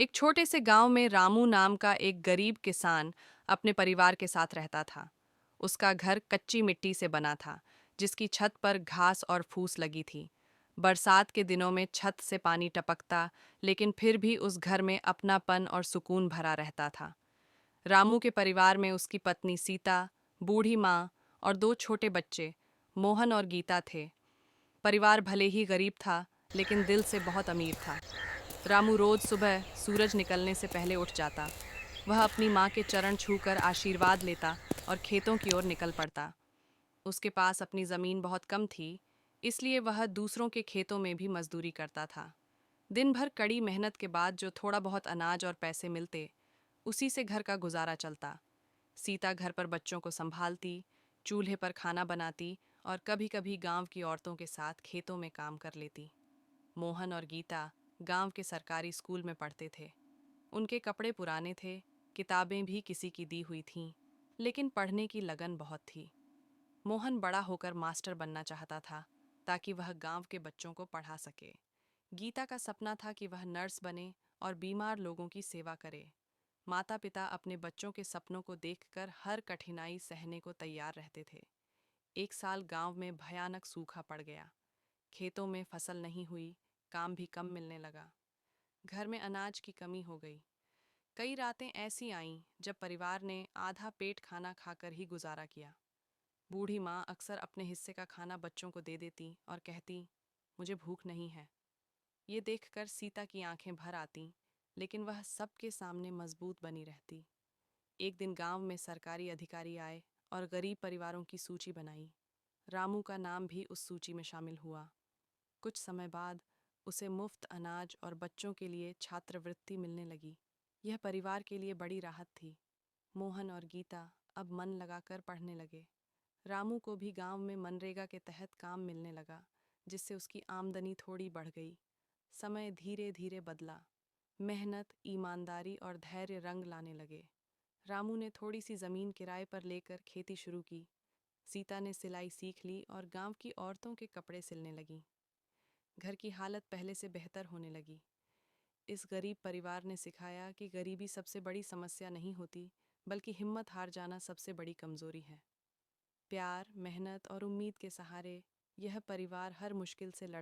एक छोटे से गांव में रामू नाम का एक गरीब किसान अपने परिवार के साथ रहता था। उसका घर कच्ची मिट्टी से बना था, जिसकी छत पर घास और फूस लगी थी। बरसात के दिनों में छत से पानी टपकता, लेकिन फिर भी उस घर में अपनापन और सुकून भरा रहता था। रामू के परिवार में उसकी पत्नी सीता, बूढ़ी माँ और दो छोटे बच्चे, मोहन और गीता थे। परिवार भले ही गरीब था, लेकिन दिल से बहुत अमीर था। रामू रोज सुबह सूरज निकलने से पहले उठ जाता। वह अपनी माँ के चरण छूकर आशीर्वाद लेता और खेतों की ओर निकल पड़ता। उसके पास अपनी जमीन बहुत कम थी, इसलिए वह दूसरों के खेतों में भी मजदूरी करता था। दिन भर कड़ी मेहनत के बाद जो थोड़ा बहुत अनाज और पैसे मिलते, उसी से घर का गुजारा चलता। सीता घर पर बच्चों को संभालती, चूल्हे पर खाना बनाती और कभी कभी गांव की औरतों के साथ खेतों में काम कर लेती। मोहन और गीता गांव के सरकारी स्कूल में पढ़ते थे। उनके कपड़े पुराने थे, किताबें भी किसी की दी हुई थीं, लेकिन पढ़ने की लगन बहुत थी। मोहन बड़ा होकर मास्टर बनना चाहता था, ताकि वह गांव के बच्चों को पढ़ा सके। गीता का सपना था कि वह नर्स बने और बीमार लोगों की सेवा करे। माता पिता अपने बच्चों के सपनों को देखकर हर कठिनाई सहने को तैयार रहते थे। एक साल गांव में भयानक सूखा पड़ गया। खेतों में फसल नहीं हुई, काम भी कम मिलने लगा। घर में अनाज की कमी हो गई। कई रातें ऐसी आईं जब परिवार ने आधा पेट खाना खाकर ही गुजारा किया। बूढ़ी माँ अक्सर अपने हिस्से का खाना बच्चों को दे देती और कहती, मुझे भूख नहीं है। ये देखकर सीता की आंखें भर आतीं, लेकिन वह सबके सामने मजबूत बनी रहती। एक दिन गांव में सरकारी अधिकारी आए और गरीब परिवारों की सूची बनाई। रामू का नाम भी उस सूची में शामिल हुआ। कुछ समय बाद उसे मुफ्त अनाज और बच्चों के लिए छात्रवृत्ति मिलने लगी। यह परिवार के लिए बड़ी राहत थी। मोहन और गीता अब मन लगाकर पढ़ने लगे। रामू को भी गांव में मनरेगा के तहत काम मिलने लगा, जिससे उसकी आमदनी थोड़ी बढ़ गई। समय धीरे धीरे बदला। मेहनत, ईमानदारी और धैर्य रंग लाने लगे। रामू ने थोड़ी सी जमीन किराए पर लेकर खेती शुरू की। सीता ने सिलाई सीख ली और गांव की औरतों के कपड़े सिलने लगी। घर की हालत पहले से बेहतर होने लगी। इस गरीब परिवार ने सिखाया कि गरीबी सबसे बड़ी समस्या नहीं होती, बल्कि हिम्मत हार जाना सबसे बड़ी कमजोरी है। प्यार, मेहनत और उम्मीद के सहारे यह परिवार हर मुश्किल से लड़